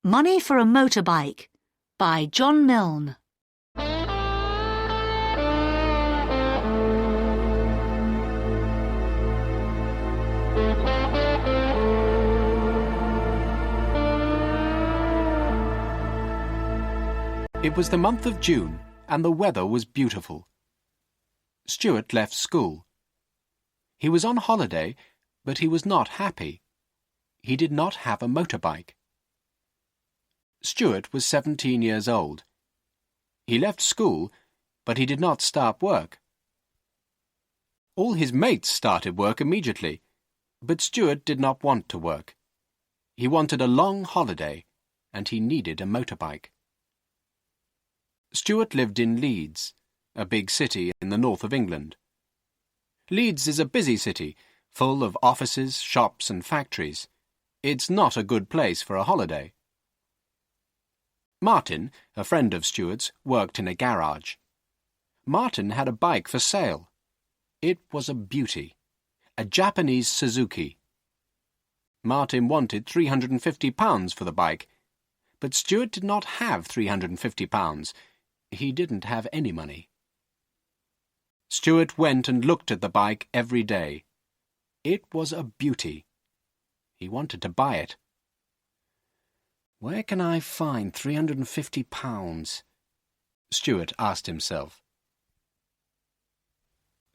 Money for a Motorbike by John Milne. It was the month of June, and the weather was beautiful. Stuart left school. He was on holiday, but he was not happy. He did not have a motorbike. Stuart was 17 years old. He left school, but he did not start work. All his mates started work immediately, but Stuart did not want to work. He wanted a long holiday, and he needed a motorbike. Stuart lived in Leeds, a big city in the north of England. Leeds is a busy city, full of offices, shops and factories. It's not a good place for a holiday. Martin, a friend of Stuart's, worked in a garage. Martin had a bike for sale. It was a beauty, a Japanese Suzuki. Martin wanted £350 for the bike, but Stuart did not have £350. He didn't have any money. Stuart went and looked at the bike every day. It was a beauty. He wanted to buy it. Where can I find £350? Stuart asked himself.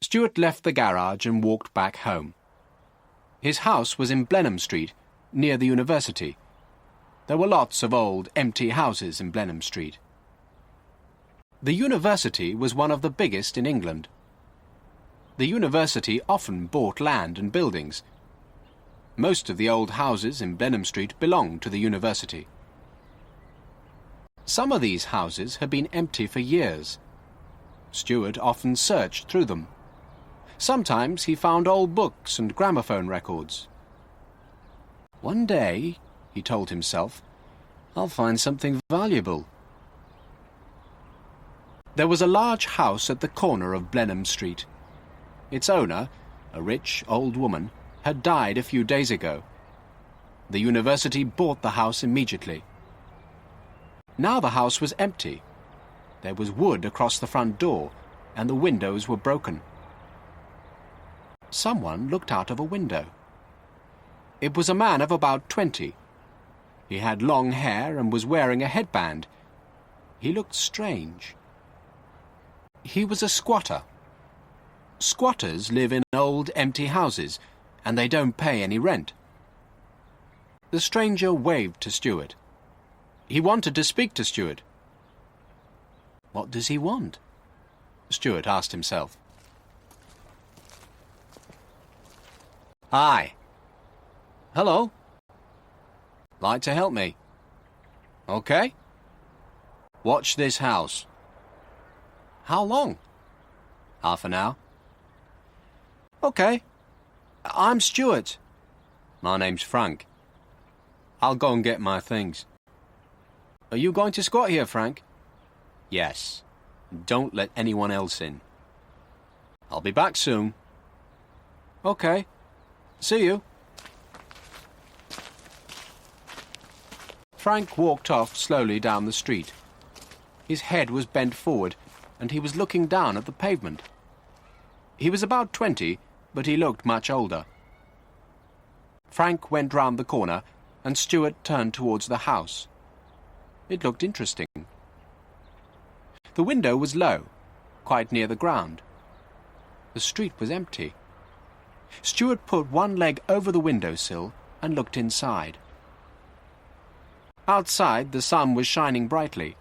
Stuart left the garage and walked back home. His house was in Blenheim Street, near the university. There were lots of old, empty houses in Blenheim Street. The university was one of the biggest in England. The university often bought land and buildings. Most of the old houses in Blenheim Street belonged to the university. Some of these houses had been empty for years. Stuart often searched through them. Sometimes he found old books and gramophone records. One day, he told himself, I'll find something valuable. There was a large house at the corner of Blenheim Street. Its owner, a rich old woman, had died a few days ago. The university bought the house immediately. Now the house was empty. There was wood across the front door, and the windows were broken. Someone looked out of a window. It was a man of about 20. He had long hair and was wearing a headband. He looked strange. He was a squatter. Squatters live in old, empty houses, and they don't pay any rent. The stranger waved to Stuart. He wanted to speak to Stuart. What does he want? Stuart asked himself. Hi. Hello. Like to help me? Okay. Watch this house. How long? Half an hour. Okay. I'm Stuart. My name's Frank. I'll go and get my things. Are you going to squat here, Frank? Yes. Don't let anyone else in. I'll be back soon. Okay. See you. Frank walked off slowly down the street. His head was bent forward, and he was looking down at the pavement. He was about 20, but he looked much older. Frank went round the corner, and Stuart turned towards the house. It looked interesting. The window was low, quite near the ground. The street was empty. Stuart put one leg over the windowsill and looked inside. Outside, the sun was shining brightly.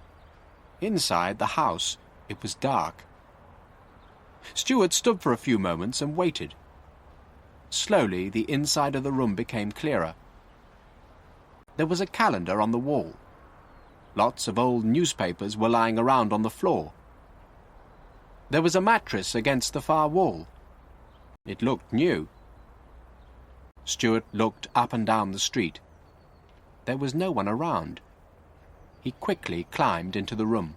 Inside the house, it was dark. Stuart stood for a few moments and waited. Slowly, the inside of the room became clearer. There was a calendar on the wall. Lots of old newspapers were lying around on the floor. There was a mattress against the far wall. It looked new. Stuart looked up and down the street. There was no one around. He quickly climbed into the room.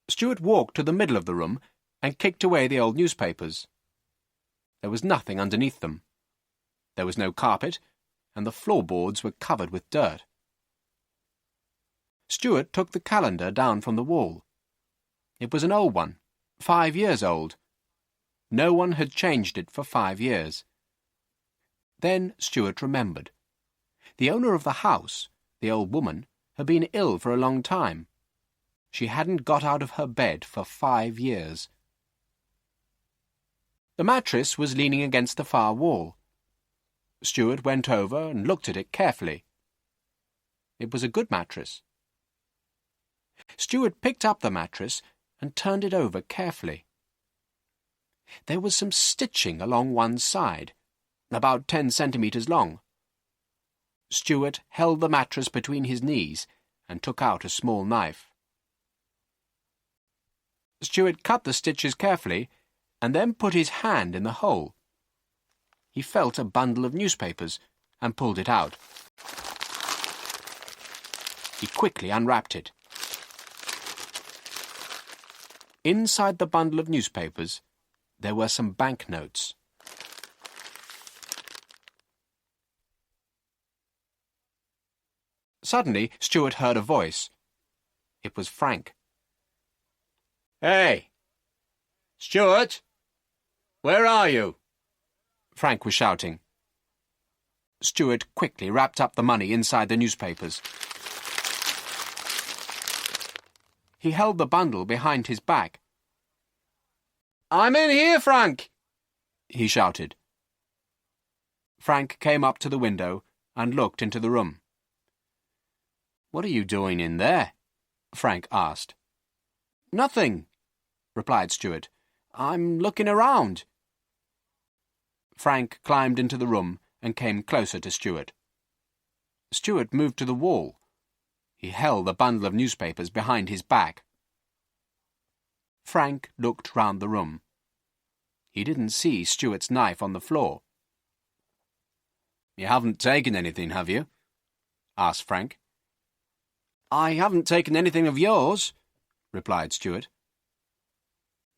Stuart walked to the middle of the room and kicked away the old newspapers. There was nothing underneath them. There was no carpet, and the floorboards were covered with dirt. Stuart took the calendar down from the wall. It was an old one, 5 years old. No one had changed it for 5 years. Then Stuart remembered. The owner of the house, the old woman, had been ill for a long time. She hadn't got out of her bed for 5 years. The mattress was leaning against the far wall. Stuart went over and looked at it carefully. It was a good mattress. Stuart picked up the mattress and turned it over carefully. There was some stitching along one side, about 10 centimetres long. Stuart held the mattress between his knees and took out a small knife. Stuart cut the stitches carefully and then put his hand in the hole. He felt a bundle of newspapers and pulled it out. He quickly unwrapped it. Inside the bundle of newspapers, there were some banknotes. Suddenly, Stuart heard a voice. It was Frank. "Hey! Stuart! Where are you?" Frank was shouting. Stuart quickly wrapped up the money inside the newspapers. He held the bundle behind his back. "I'm in here, Frank!" he shouted. Frank came up to the window and looked into the room. "What are you doing in there?" Frank asked. "Nothing," replied Stuart. "I'm looking around." Frank climbed into the room and came closer to Stuart. Stuart moved to the wall. He held the bundle of newspapers behind his back. Frank looked round the room. He didn't see Stuart's knife on the floor. "You haven't taken anything, have you?" asked Frank. "I haven't taken anything of yours," replied Stuart.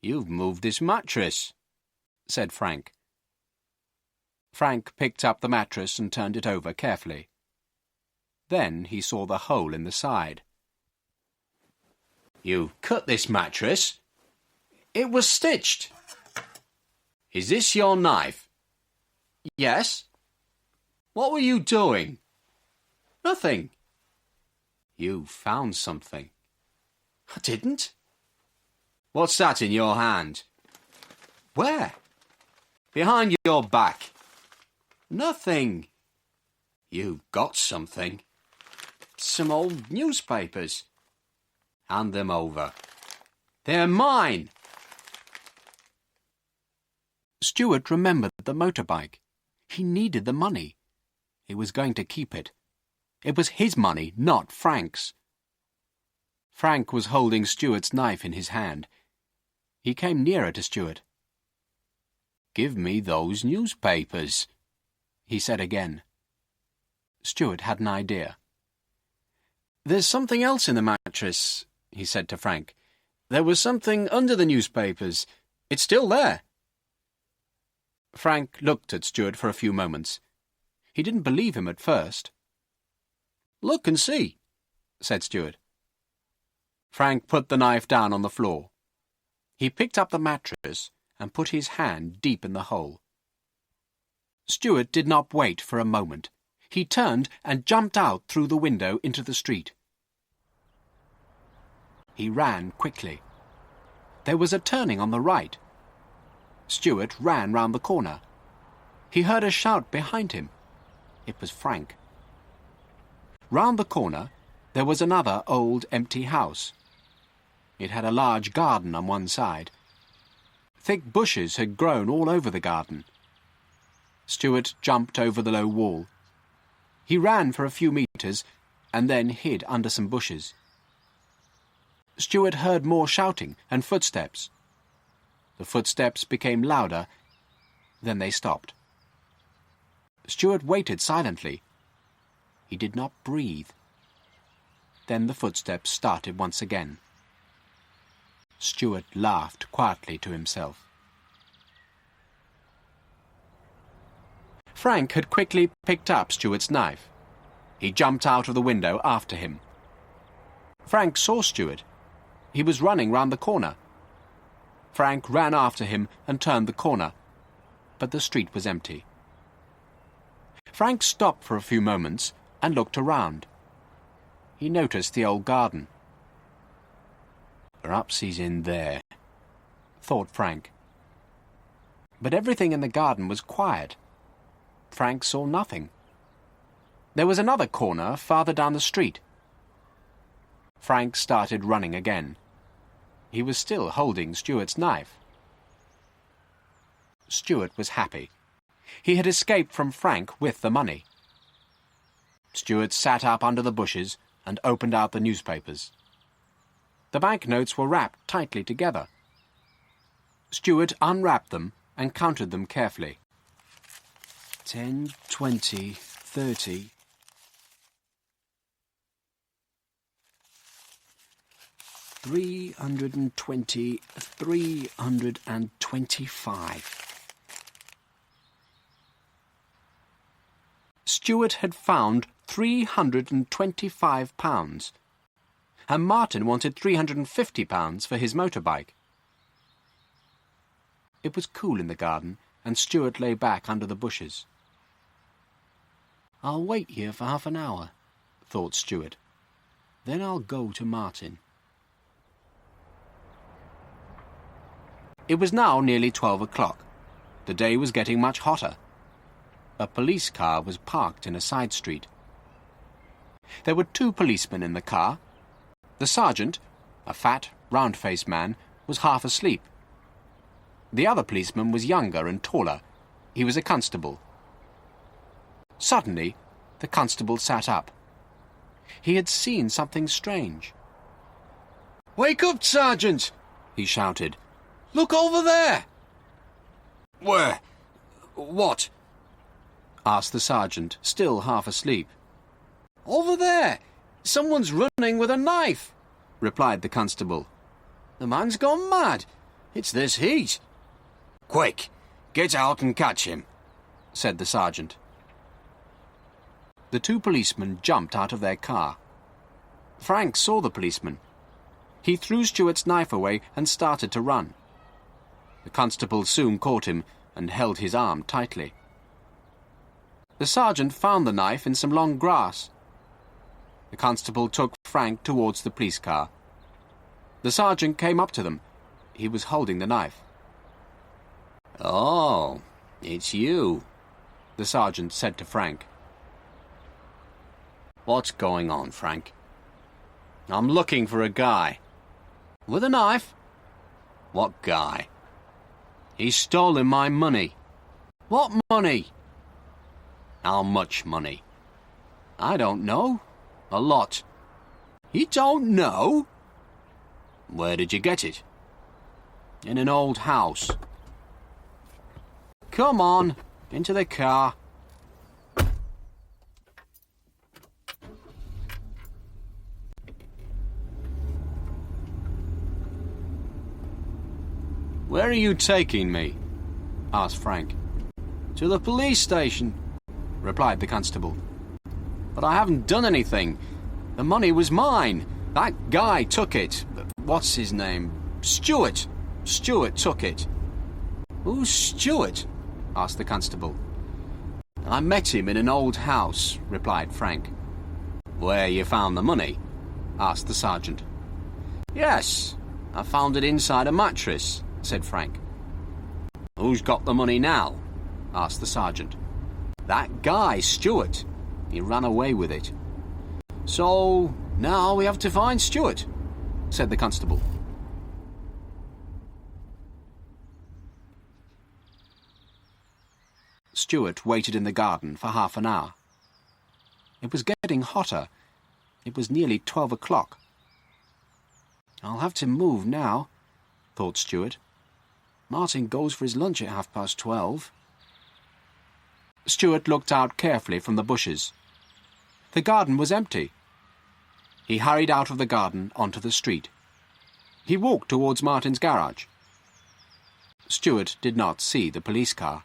"You've moved this mattress," said Frank. Frank picked up the mattress and turned it over carefully. Then he saw the hole in the side. "You cut this mattress?" "It was stitched." "Is this your knife?" "Yes." "What were you doing?" "Nothing." "You found something." "I didn't." "What's that in your hand?" "Where?" "Behind your back." "Nothing." "You've got something." "Some old newspapers." "Hand them over." "They're mine." Stuart remembered the motorbike. He needed the money. He was going to keep it. It was his money, not Frank's. Frank was holding Stuart's knife in his hand. He came nearer to Stuart. "Give me those newspapers," he said again. Stuart had an idea. "There's something else in the mattress," he said to Frank. "There was something under the newspapers. It's still there." Frank looked at Stuart for a few moments. He didn't believe him at first. "Look and see," said Stuart. Frank put the knife down on the floor. He picked up the mattress and put his hand deep in the hole. Stuart did not wait for a moment. He turned and jumped out through the window into the street. He ran quickly. There was a turning on the right. Stuart ran round the corner. He heard a shout behind him. It was Frank. Round the corner, there was another old empty house. It had a large garden on one side. Thick bushes had grown all over the garden. Stuart jumped over the low wall. He ran for a few metres and then hid under some bushes. Stuart heard more shouting and footsteps. The footsteps became louder, then they stopped. Stuart waited silently. He did not breathe. Then the footsteps started once again. Stuart laughed quietly to himself. Frank had quickly picked up Stuart's knife. He jumped out of the window after him. Frank saw Stuart. He was running round the corner. Frank ran after him and turned the corner, but the street was empty. Frank stopped for a few moments and looked around. He noticed the old garden. "Perhaps he's in there," thought Frank. But everything in the garden was quiet. Frank saw nothing. There was another corner farther down the street. Frank started running again. He was still holding Stuart's knife. Stuart was happy. He had escaped from Frank with the money. Stuart sat up under the bushes and opened out the newspapers. The banknotes were wrapped tightly together. Stuart unwrapped them and counted them carefully. 10, 20, 30... 320, 325. Stuart had found £325, and Martin wanted £350 for his motorbike. It was cool in the garden, and Stuart lay back under the bushes. "I'll wait here for half an hour," thought Stuart. "Then I'll go to Martin." It was now nearly 12 o'clock. The day was getting much hotter. A police car was parked in a side street. There were 2 policemen in the car. The sergeant, a fat, round-faced man, was half asleep. The other policeman was younger and taller. He was a constable. Suddenly, the constable sat up. He had seen something strange. "Wake up, Sergeant!" he shouted. "Look over there!" "Where? What?" asked the sergeant, still half asleep. "Over there! Someone's running with a knife," replied the constable. "The man's gone mad. It's this heat." "Quick, get out and catch him," said the sergeant. The 2 policemen jumped out of their car. Frank saw the policeman. He threw Stuart's knife away and started to run. The constable soon caught him and held his arm tightly. The sergeant found the knife in some long grass. The constable took Frank towards the police car. The sergeant came up to them. He was holding the knife. "Oh, it's you," the sergeant said to Frank. "What's going on, Frank?" "I'm looking for a guy." "With a knife?" "What guy?" "He's stolen my money." "What money?" "How much money?" "I don't know. A lot." "You don't know?" "Where did you get it?" "In an old house." "Come on, into the car." "Where are you taking me?" asked Frank. "To the police station," replied the constable. "But I haven't done anything. The money was mine. That guy took it. What's his name? Stuart. Stuart took it." "Who's Stuart?" asked the constable. "I met him in an old house," replied Frank. "Where you found the money?" asked the sergeant. "Yes, I found it inside a mattress," said Frank. "Who's got the money now?" asked the sergeant. "That guy, Stuart. He ran away with it." "So now we have to find Stuart," said the constable. Stuart waited in the garden for half an hour. It was getting hotter. It was nearly 12 o'clock. "I'll have to move now," thought Stuart. "Martin goes for his lunch at 12:30. Stuart looked out carefully from the bushes. The garden was empty. He hurried out of the garden onto the street. He walked towards Martin's garage. Stuart did not see the police car.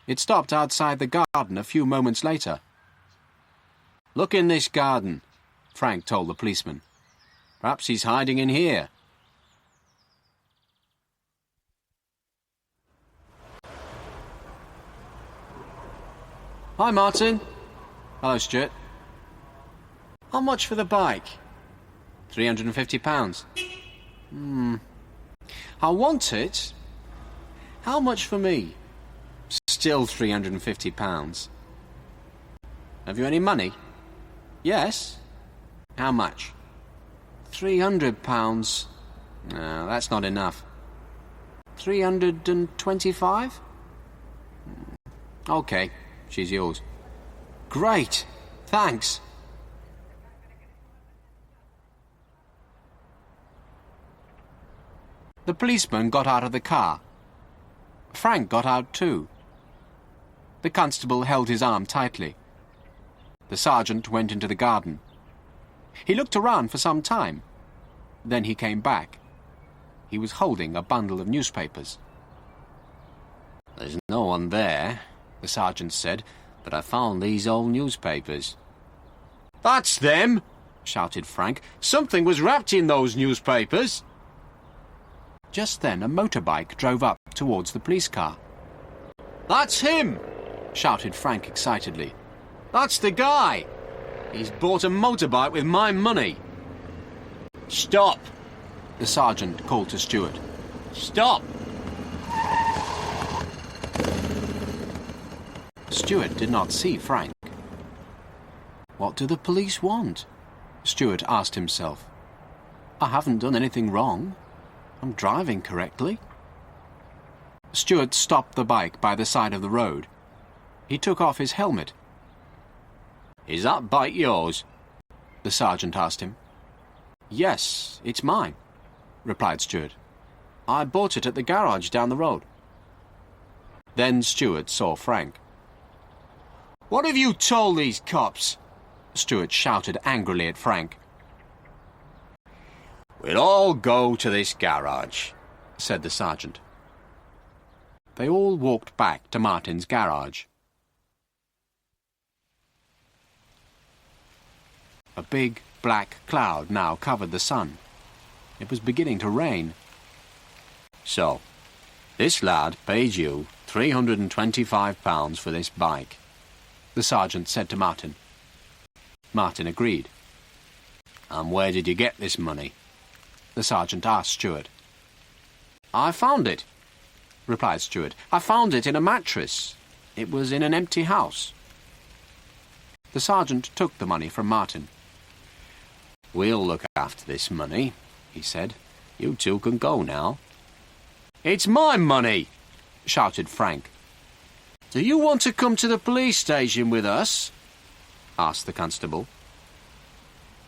It stopped outside the garden a few moments later. "Look in this garden," Frank told the policeman. "Perhaps he's hiding in here." "Hi, Martin." "Hello, Stuart." "How much for the bike?" £350. "I want it." "How much for me?" "Still £350. "Have you any money?" "Yes." "How much?" £300. No, that's not enough. 325? OK, she's yours. "Great, thanks." The policeman got out of the car. Frank got out too. The constable held his arm tightly. The sergeant went into the garden. He looked around for some time. Then he came back. He was holding a bundle of newspapers. "There's no one there," the sergeant said, "but I found these old newspapers." "That's them!" shouted Frank. "Something was wrapped in those newspapers." Just then a motorbike drove up towards the police car. "That's him!" shouted Frank excitedly. "That's the guy! He's bought a motorbike with my money." "Stop!" the sergeant called to Stuart. "Stop!" Stuart did not see Frank. What do the police want? Stuart asked himself. I haven't done anything wrong. I'm driving correctly. Stuart stopped the bike by the side of the road. He took off his helmet. "Is that bike yours?" the sergeant asked him. "Yes, it's mine," replied Stuart. "I bought it at the garage down the road." Then Stuart saw Frank. "What have you told these cops?" Stuart shouted angrily at Frank. "We'll all go to this garage," said the sergeant. They all walked back to Martin's garage. A big black cloud now covered the sun. It was beginning to rain. "So, this lad paid you £325 for this bike," the sergeant said to Martin. Martin agreed. "And where did you get this money?" the sergeant asked Stuart. "I found it," replied Stuart. "I found it in a mattress. It was in an empty house." The sergeant took the money from Martin. "We'll look after this money," he said. "You two can go now." "It's my money!" shouted Frank. "Do you want to come to the police station with us?" asked the constable.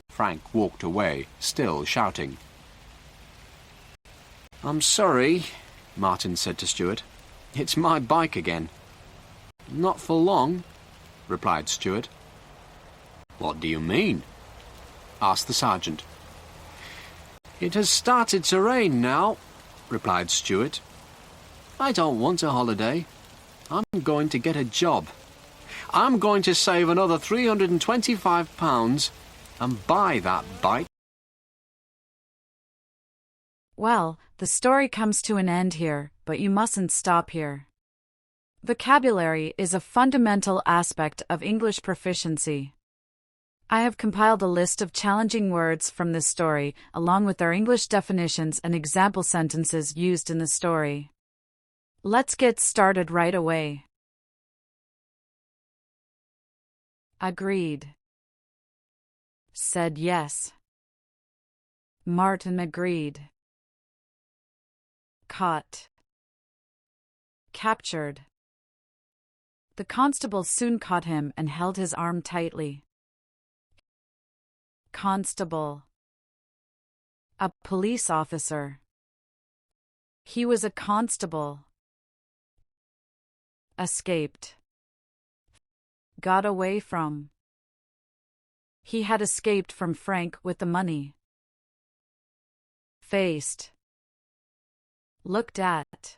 Frank walked away, still shouting. "I'm sorry," Martin said to Stuart. "It's my bike again." "Not for long," replied Stuart. "What do you mean?" asked the sergeant. "It has started to rain now," replied Stuart. "I don't want a holiday. I'm going to get a job. I'm going to save another £325 and buy that bike." Well, the story comes to an end here, but you mustn't stop here. Vocabulary is a fundamental aspect of English proficiency. I have compiled a list of challenging words from this story, along with their English definitions and example sentences used in the story. Let's get started right away. Agreed. Said yes. Martin agreed. Caught. Captured. The constable soon caught him and held his arm tightly. Constable. A police officer. He was a constable. Escaped. Got away from. He had escaped from Frank with the money. Faced. Looked at.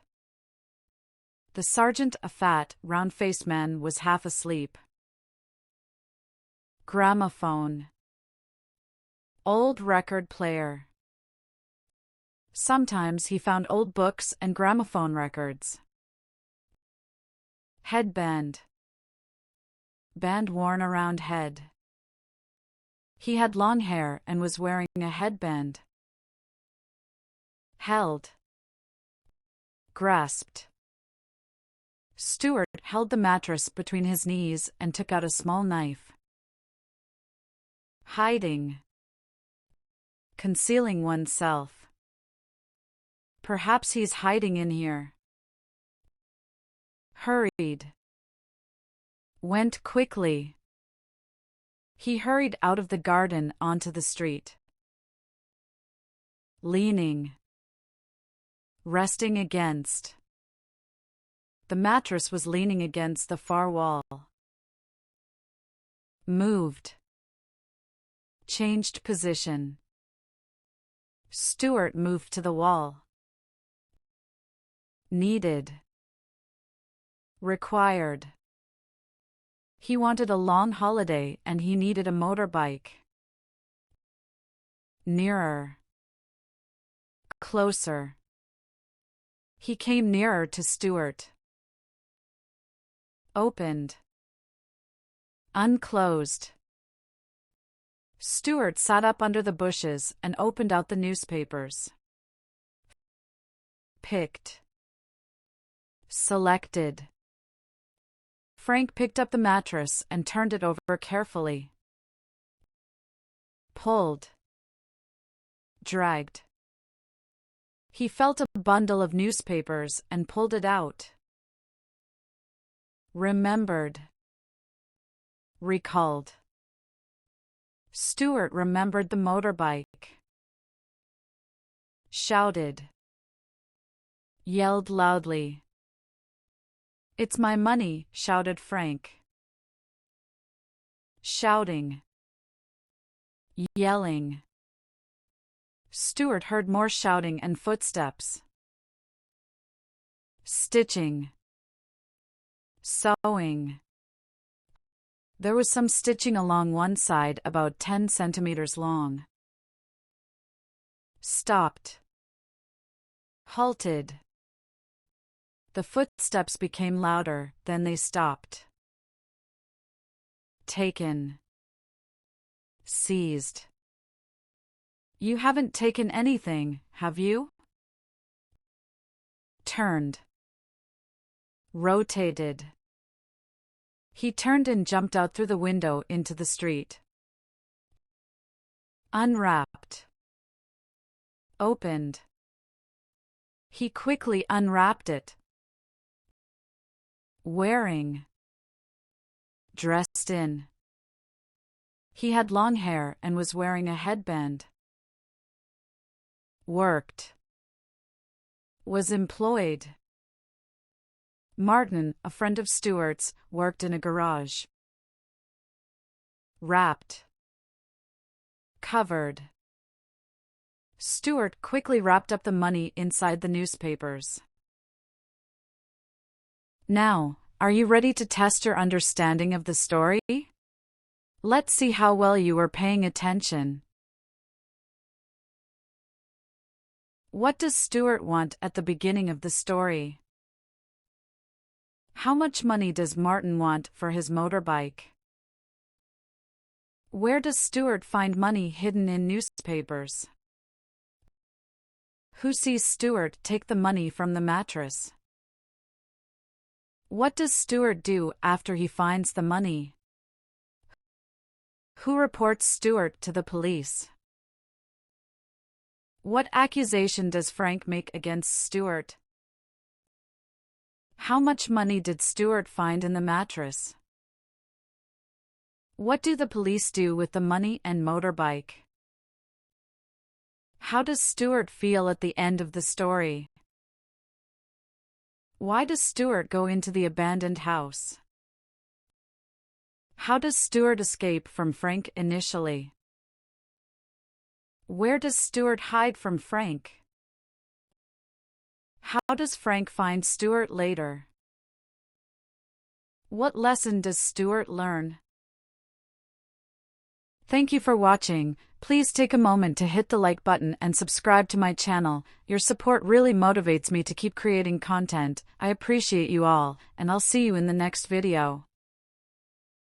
The sergeant, a fat, round-faced man, was half asleep. Gramophone. Old record player. Sometimes he found old books and gramophone records. Headband. Band worn around head. He had long hair and was wearing a headband. Held. Grasped. Stuart held the mattress between his knees and took out a small knife. Hiding. Concealing oneself. Perhaps he's hiding in here. Hurried. Went quickly. He hurried out of the garden onto the street. Leaning. Resting against. The mattress was leaning against the far wall. Moved. Changed position. Stuart moved to the wall. Needed. Required. He wanted a long holiday and he needed a motorbike. Nearer. Closer. He came nearer to Stuart. Opened. Unclosed. Stuart sat up under the bushes and opened out the newspapers. Picked. Selected. Frank picked up the mattress and turned it over carefully. Pulled. Dragged. He felt a bundle of newspapers and pulled it out. Remembered. Recalled. Stuart remembered the motorbike. Shouted. Yelled loudly. "It's my money," shouted Frank. Shouting. Yelling. Stuart heard more shouting and footsteps. Stitching. Sewing. There was some stitching along one side about 10 centimeters long. Stopped. Halted. The footsteps became louder, then they stopped. Taken. Seized. "You haven't taken anything, have you?" Turned. Rotated. He turned and jumped out through the window into the street. Unwrapped. Opened. He quickly unwrapped it. Wearing. Dressed in. He had long hair and was wearing a headband. Worked. Was employed. Martin, a friend of Stuart's, worked in a garage. Wrapped. Covered. Stuart quickly wrapped up the money inside the newspapers. Now, are you ready to test your understanding of the story? Let's see how well you were paying attention. What does Stuart want at the beginning of the story? How much money does Martin want for his motorbike? Where does Stuart find money hidden in newspapers? Who sees Stuart take the money from the mattress? What does Stuart do after he finds the money? Who reports Stuart to the police? What accusation does Frank make against Stuart? How much money did Stuart find in the mattress? What do the police do with the money and motorbike? How does Stuart feel at the end of the story? Why does Stuart go into the abandoned house? How does Stuart escape from Frank initially? Where does Stuart hide from Frank? How does Frank find Stuart later? What lesson does Stuart learn? Thank you for watching. Please take a moment to hit the like button and subscribe to my channel. Your support really motivates me to keep creating content. I appreciate you all, and I'll see you in the next video.